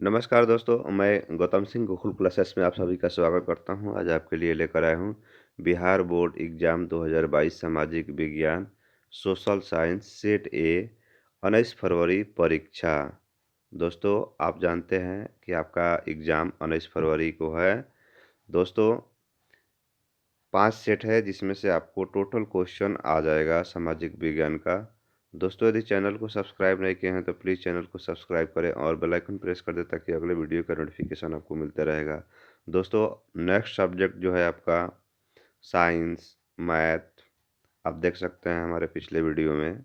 नमस्कार दोस्तों, मैं गौतम सिंह गोकुल क्लासेस में आप सभी का स्वागत करता हूं। आज आपके लिए लेकर आया हूं बिहार बोर्ड एग्जाम 2022 सामाजिक विज्ञान सोशल साइंस सेट ए 19 फरवरी परीक्षा। दोस्तों, आप जानते हैं कि आपका एग्ज़ाम 19 फरवरी को है। दोस्तों, 5 सेट है जिसमें से आपको टोटल क्वेश्चन आ जाएगा सामाजिक विज्ञान का। दोस्तों, यदि चैनल को सब्सक्राइब नहीं किए हैं तो प्लीज़ चैनल को सब्सक्राइब करें और बेल आइकन प्रेस कर दें ताकि अगले वीडियो का नोटिफिकेशन आपको मिलता रहेगा। दोस्तों, नेक्स्ट सब्जेक्ट जो है आपका साइंस मैथ, आप देख सकते हैं हमारे पिछले वीडियो में।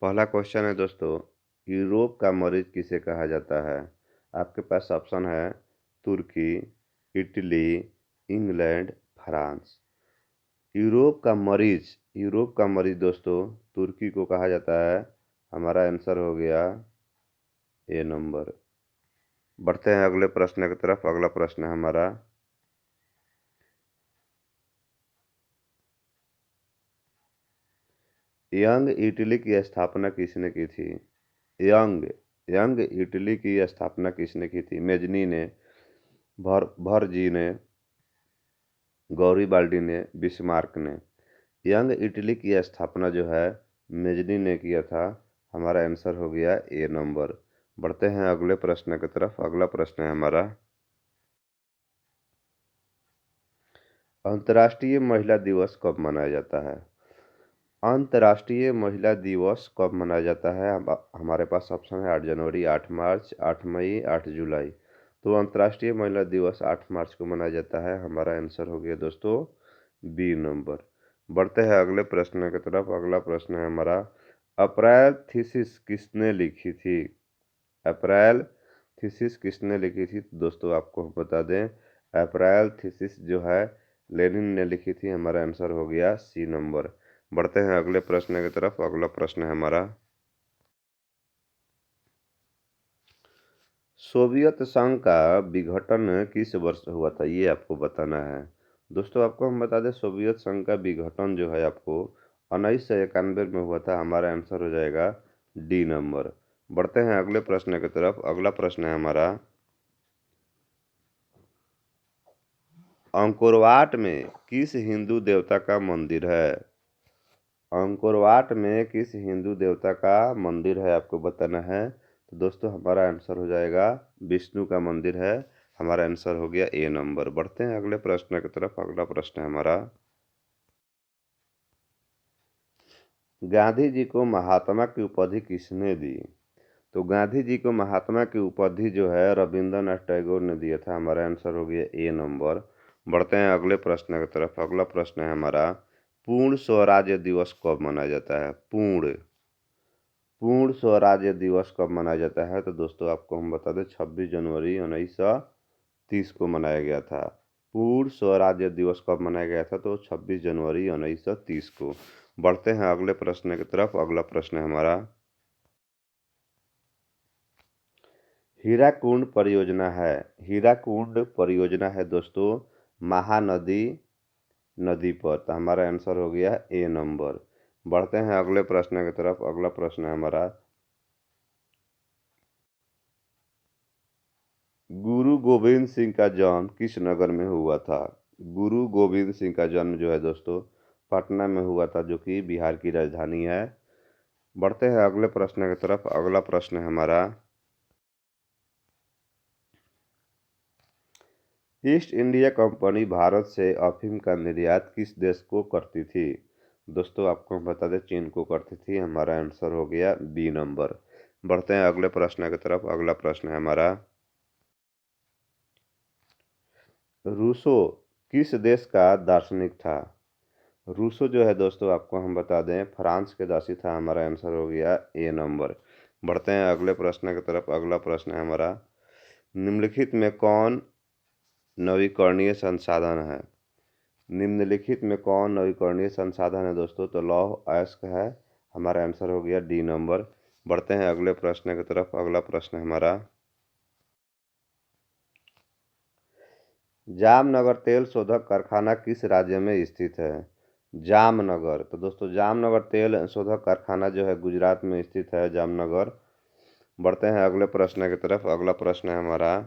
पहला क्वेश्चन है दोस्तों, यूरोप का मरीज किसे कहा जाता है? आपके पास ऑप्शन है तुर्की, इटली, इंग्लैंड, फ्रांस। यूरोप का मरीज दोस्तों तुर्की को कहा जाता है। हमारा आंसर हो गया ए नंबर। बढ़ते हैं अगले प्रश्न की तरफ। अगला प्रश्न है हमारा, यंग इटली की स्थापना किसने की थी? यंग यंग इटली की स्थापना किसने की थी? मेजनी ने, भर जी ने, गौरीबाल्डी ने, बिस्मार्क ने। यंग इटली की स्थापना जो है मेजनी ने किया था। हमारा आंसर हो गया ए नंबर। बढ़ते हैं अगले प्रश्न की तरफ। अगला प्रश्न है हमारा, अंतर्राष्ट्रीय महिला दिवस कब मनाया जाता है? अंतर्राष्ट्रीय महिला दिवस कब मनाया जाता है? हमारे पास ऑप्शन है 8 जनवरी, 8 मार्च, 8 मई, 8 जुलाई। तो अंतर्राष्ट्रीय महिला दिवस 8 मार्च को मनाया जाता है। हमारा आंसर हो गया दोस्तों बी नंबर। बढ़ते हैं अगले प्रश्न की तरफ। अगला प्रश्न है हमारा, अप्रैल थीसिस किसने लिखी थी? अप्रैल थीसिस किसने लिखी थी? तो दोस्तों आपको हम बता दें, अप्रैल थीसिस जो है लेनिन ने लिखी थी। हमारा आंसर हो गया सी नंबर। बढ़ते हैं अगले प्रश्न की तरफ। अगला प्रश्न है हमारा, सोवियत संघ का विघटन किस वर्ष हुआ था? ये आपको बताना है। दोस्तों, आपको हम बता दें, सोवियत संघ का विघटन जो है आपको 1991 में हुआ था। हमारा आंसर हो जाएगा डी नंबर। बढ़ते हैं अगले प्रश्न की तरफ। अगला प्रश्न है हमारा, अंकोरवाट में किस हिंदू देवता का मंदिर है? अंकोरवाट में किस हिंदू देवता का मंदिर है आपको बताना है। तो दोस्तों हमारा आंसर हो जाएगा विष्णु का मंदिर है। हमारा आंसर हो गया ए नंबर। बढ़ते हैं अगले प्रश्न की तरफ। अगला प्रश्न है हमारा, गांधी जी को महात्मा की उपाधि किसने दी? तो गांधी जी को महात्मा की उपाधि जो है रविंद्रनाथ टैगोर ने दिया था। हमारा आंसर हो गया ए नंबर। बढ़ते हैं अगले प्रश्न की तरफ। अगला प्रश्न है हमारा, पूर्ण स्वराज्य दिवस कब मनाया जाता है? पूर्ण स्वराज्य दिवस कब मनाया जाता है? तो दोस्तों आपको हम बता दें, 26 जनवरी 1930 को मनाया गया था। पूर्ण स्वराज्य दिवस कब मनाया गया था? तो 26 जनवरी 1930 को। बढ़ते हैं अगले प्रश्न की तरफ। अगला प्रश्न है हमारा, हीराकुंड परियोजना है दोस्तों महानदी नदी पर। तो हमारा आंसर हो गया ए नंबर। बढ़ते हैं अगले प्रश्न की तरफ। अगला प्रश्न है हमारा, गुरु गोविंद सिंह का जन्म किस नगर में हुआ था? गुरु गोविंद सिंह का जन्म जो है दोस्तों पटना में हुआ था, जो कि बिहार की राजधानी है। बढ़ते हैं अगले प्रश्न की तरफ। अगला प्रश्न है हमारा, ईस्ट इंडिया कंपनी भारत से अफीम का निर्यात किस देश को करती थी? दोस्तों आपको हम बता दें, चीन को करती थी। हमारा आंसर हो गया बी नंबर। बढ़ते हैं अगले प्रश्न की तरफ। अगला प्रश्न है हमारा, रूसो किस देश का दार्शनिक था? रूसो जो है दोस्तों आपको हम बता दें फ्रांस के दासी था। हमारा आंसर हो गया ए नंबर। बढ़ते हैं अगले प्रश्न की तरफ। अगला प्रश्न है हमारा, निम्नलिखित में कौन नवीकरणीय संसाधन है? निम्नलिखित में कौन नवीकरणीय संसाधन है दोस्तों? तो लौह अयस्क है। हमारा आंसर हो गया डी नंबर। बढ़ते हैं अगले प्रश्न की तरफ। अगला प्रश्न है हमारा, जामनगर तेल शोधक कारखाना किस राज्य में स्थित है? जामनगर। तो दोस्तों जामनगर तेल शोधक कारखाना जो है गुजरात में स्थित है, जामनगर। बढ़ते हैं अगले प्रश्न की तरफ। अगला प्रश्न है हमारा,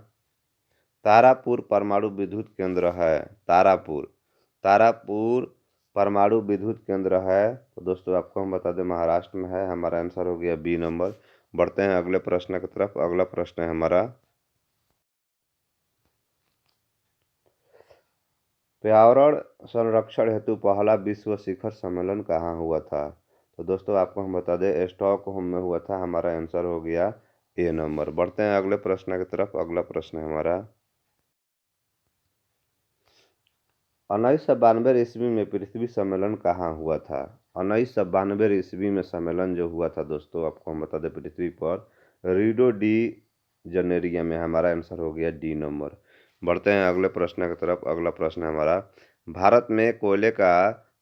तारापुर परमाणु विद्युत केंद्र है। तारापुर, तारापुर परमाणु विद्युत केंद्र है। तो दोस्तों आपको हम बता दें महाराष्ट्र में है। हमारा आंसर हो गया बी नंबर। बढ़ते हैं अगले प्रश्न की तरफ। अगला प्रश्न है हमारा, पर्यावरण संरक्षण हेतु पहला विश्व शिखर सम्मेलन कहाँ हुआ था? तो दोस्तों आपको हम बता दें स्टॉकहोम में हुआ था। हमारा आंसर हो गया ए नंबर। बढ़ते हैं अगले प्रश्न की तरफ। अगला प्रश्न है हमारा, 1992 ईस्वी में पृथ्वी सम्मेलन कहाँ हुआ था? 1992 ईस्वी में सम्मेलन जो हुआ था दोस्तों आपको हम बता दें पृथ्वी पर रियो डी जनेरिया में। हमारा आंसर हो गया डी नंबर। बढ़ते हैं अगले प्रश्न की तरफ। अगला प्रश्न है हमारा, भारत में कोयले का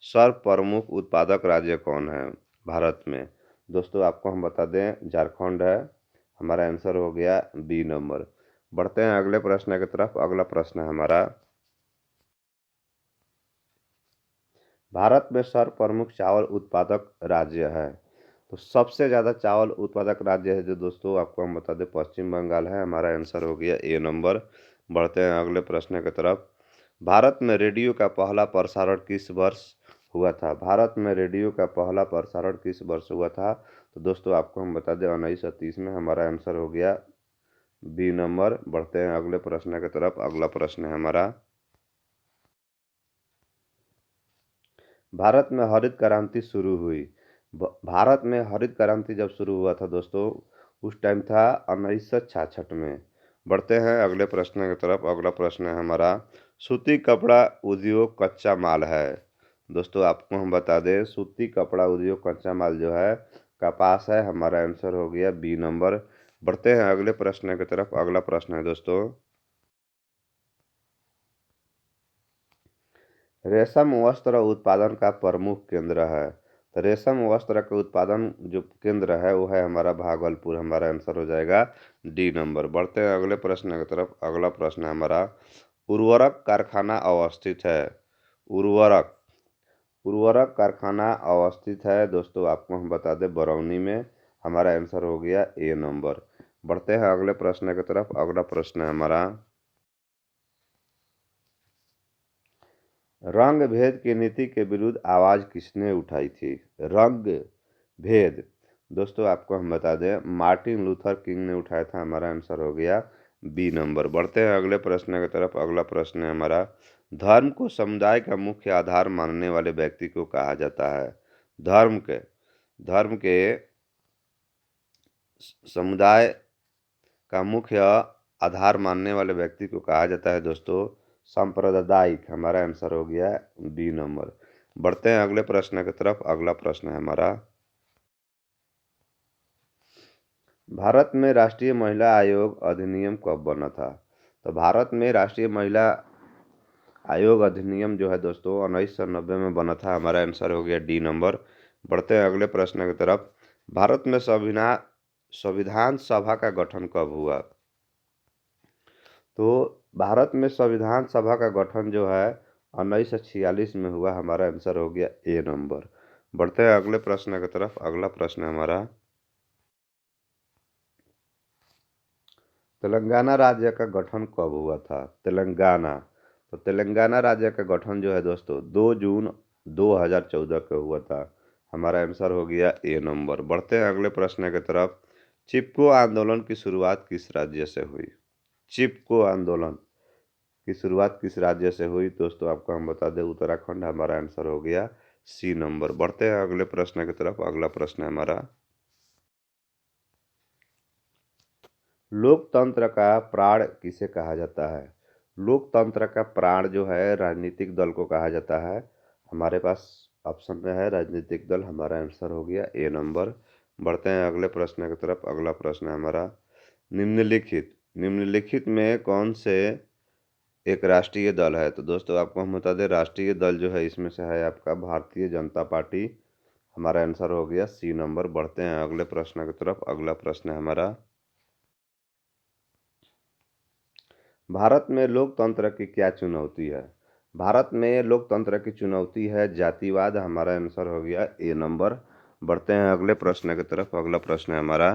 सर्व प्रमुख उत्पादक राज्य कौन है? भारत में दोस्तों आपको हम बता दें झारखंड है। हमारा आंसर हो गया बी नंबर। बढ़ते हैं अगले प्रश्न की तरफ। अगला प्रश्न है हमारा, भारत में सर्व प्रमुख चावल उत्पादक राज्य है। तो सबसे ज़्यादा चावल उत्पादक राज्य है जो दोस्तों आपको हम बता दें पश्चिम बंगाल है। हमारा आंसर हो गया ए नंबर। बढ़ते हैं अगले प्रश्न की तरफ। भारत में रेडियो का पहला प्रसारण किस वर्ष हुआ था? भारत में रेडियो का पहला प्रसारण किस वर्ष हुआ था? तो दोस्तों आपको हम बता दें 1930 में। हमारा आंसर हो गया बी नंबर। बढ़ते हैं अगले प्रश्न की तरफ। अगला प्रश्न है हमारा, भारत में हरित क्रांति शुरू हुई। भारत में हरित क्रांति जब शुरू हुआ था दोस्तों उस टाइम था 1966 में। बढ़ते हैं अगले प्रश्न की तरफ। अगला प्रश्न है हमारा, सूती कपड़ा उद्योग कच्चा माल है। दोस्तों आपको हम बता दें सूती कपड़ा उद्योग कच्चा माल जो है कपास है। हमारा आंसर हो गया बी नंबर। बढ़ते हैं अगले प्रश्न की तरफ। अगला प्रश्न है दोस्तों, रेशम वस्त्र उत्पादन का प्रमुख केंद्र है। तो रेशम वस्त्र के उत्पादन जो केंद्र है वो है हमारा भागलपुर। हमारा आंसर हो जाएगा डी नंबर। बढ़ते हैं अगले प्रश्न की तरफ। अगला प्रश्न है हमारा, उर्वरक कारखाना अवस्थित है। उर्वरक, उर्वरक कारखाना अवस्थित है दोस्तों आपको हम बता दें बरौनी में। हमारा आंसर हो गया ए नंबर। बढ़ते हैं अगले प्रश्न की तरफ। अगला प्रश्न है हमारा, रंग भेद की नीति के विरुद्ध आवाज किसने उठाई थी? रंग भेद दोस्तों आपको हम बता दें मार्टिन लूथर किंग ने उठाया था। हमारा आंसर हो गया बी नंबर। बढ़ते हैं अगले प्रश्न की तरफ। अगला प्रश्न है हमारा, धर्म को समुदाय का मुख्य आधार मानने वाले व्यक्ति को कहा जाता है? धर्म के समुदाय का मुख्य आधार मानने वाले व्यक्ति को कहा जाता है दोस्तों सांप्रदायिक। हमारा आंसर हो गया बी नंबर। बढ़ते हैं अगले प्रश्न की तरफ। अगला प्रश्न है हमारा, भारत में राष्ट्रीय महिला आयोग अधिनियम कब बना था? तो भारत में राष्ट्रीय महिला आयोग अधिनियम जो है दोस्तों 1990 में बना था। हमारा आंसर हो गया डी नंबर। बढ़ते हैं अगले प्रश्न की तरफ। भारत में संविधान सभा का गठन कब हुआ? तो भारत में संविधान सभा का गठन जो है 1946 में हुआ। हमारा आंसर हो गया ए नंबर। बढ़ते हैं अगले प्रश्न की तरफ। अगला प्रश्न है हमारा, तेलंगाना राज्य का गठन कब हुआ था? तेलंगाना, तो तेलंगाना राज्य का गठन जो है दोस्तों 2 जून 2014 को हुआ था। हमारा आंसर हो गया ए नंबर। बढ़ते हैं अगले प्रश्न की तरफ। चिपको आंदोलन की शुरुआत किस राज्य से हुई? चिपको आंदोलन की शुरुआत किस राज्य से हुई दोस्तों आपको हम बता दें उत्तराखंड। हमारा आंसर हो गया सी नंबर। बढ़ते हैं अगले प्रश्न की तरफ। अगला प्रश्न है हमारा, लोकतंत्र का प्राण किसे कहा जाता है? लोकतंत्र का प्राण जो है राजनीतिक दल को कहा जाता है। हमारे पास ऑप्शन में है राजनीतिक दल। हमारा आंसर हो गया ए नंबर। बढ़ते हैं अगले प्रश्न की तरफ। अगला प्रश्न है हमारा, निम्नलिखित में कौन से एक राष्ट्रीय दल है? तो दोस्तों आपको हम बता दें राष्ट्रीय दल जो है इसमें से है आपका भारतीय जनता पार्टी। हमारा आंसर हो गया सी नंबर। बढ़ते हैं अगले प्रश्न की तरफ। अगला प्रश्न है हमारा, भारत में लोकतंत्र की क्या चुनौती है? भारत में लोकतंत्र की चुनौती है जातिवाद, हमारा आंसर हो गया ए नंबर। बढ़ते हैं अगले प्रश्न की तरफ। अगला प्रश्न है हमारा,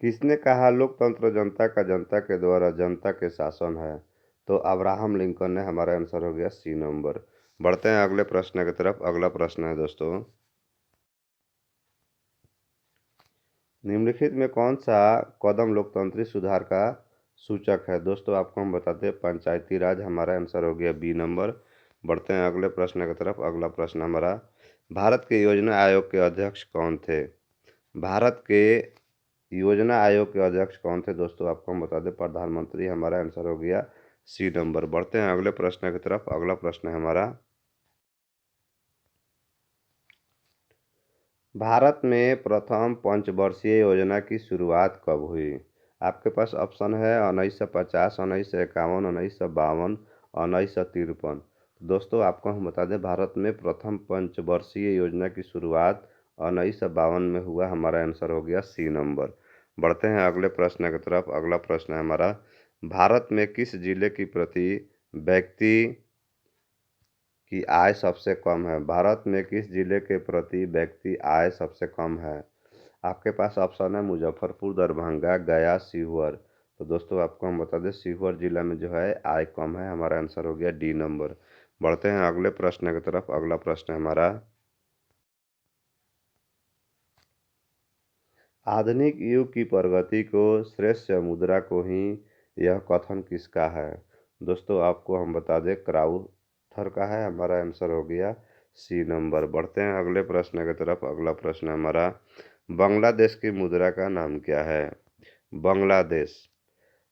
किसने कहा लोकतंत्र जनता के द्वारा जनता के शासन है? तो अब्राहम लिंकन ने। हमारा आंसर हो गया सी नंबर। बढ़ते हैं अगले प्रश्न की तरफ। अगला प्रश्न है दोस्तों, निम्नलिखित में कौन सा कदम लोकतांत्रिक सुधार का सूचक है? दोस्तों आपको हम बताते हैं पंचायती राज। हमारा आंसर हो गया बी नंबर। बढ़ते हैं अगले प्रश्न की तरफ। अगला प्रश्न हमारा, भारत के योजना आयोग के अध्यक्ष कौन थे? भारत के योजना आयोग के अध्यक्ष कौन थे? दोस्तों आपको हम बता दें प्रधानमंत्री। हमारा आंसर हो गया सी नंबर। बढ़ते हैं अगले प्रश्न की तरफ। अगला प्रश्न है हमारा, भारत में प्रथम पंचवर्षीय योजना की शुरुआत कब हुई? आपके पास ऑप्शन है 1950, 1951, 1952, 1953। दोस्तों आपको हम बता दें भारत में प्रथम पंचवर्षीय योजना की शुरुआत 1952 में हुआ। हमारा आंसर हो गया सी नंबर। बढ़ते हैं अगले प्रश्न की तरफ। अगला प्रश्न है हमारा, भारत में किस जिले की प्रति व्यक्ति की आय सबसे कम है? भारत में किस जिले के प्रति व्यक्ति आय सबसे कम है? आपके पास ऑप्शन है मुजफ्फरपुर, दरभंगा, गया, सीहोर। तो दोस्तों आपको हम बता दें सीहोर जिला में जो है आय कम है। हमारा आंसर हो गया डी नंबर। बढ़ते हैं अगले प्रश्न की तरफ। अगला प्रश्न है हमारा, आधुनिक युग की प्रगति को श्रेष्ठ मुद्रा को ही यह कथन किसका है? दोस्तों आपको हम बता दें क्राउथर का है। हमारा आंसर हो गया सी नंबर। बढ़ते हैं अगले प्रश्न की तरफ। अगला प्रश्न हमारा, बांग्लादेश की मुद्रा का नाम क्या है? बांग्लादेश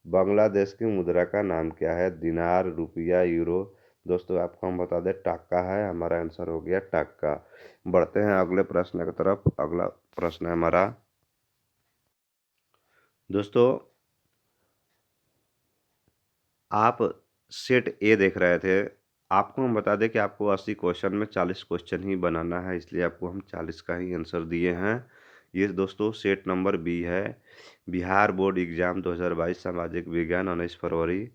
बांग्लादेश की मुद्रा का नाम क्या है? दिनार, रुपया, यूरो। दोस्तों आपको हम बता दें टाका है। हमारा आंसर हो गया टाका। बढ़ते हैं अगले प्रश्न की तरफ। अगला प्रश्न है हमारा, दोस्तों आप सेट ए देख रहे थे। आपको हम बता दें कि आपको 80 क्वेश्चन में 40 क्वेश्चन ही बनाना है, इसलिए आपको हम 40 का ही आंसर दिए हैं। ये दोस्तों सेट नंबर बी है, बिहार बोर्ड एग्जाम 2022 सामाजिक विज्ञान 19 फरवरी,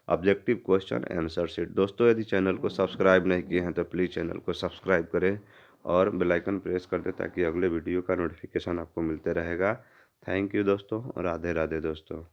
ऑब्जेक्टिव क्वेश्चन आंसर सेट। दोस्तों यदि चैनल को सब्सक्राइब नहीं किए हैं तो प्लीज़ चैनल को सब्सक्राइब करें और बेल आइकन प्रेस कर दें ताकि अगले वीडियो का नोटिफिकेशन आपको मिलते रहेगा। थैंक यू दोस्तों। राधे राधे दोस्तों।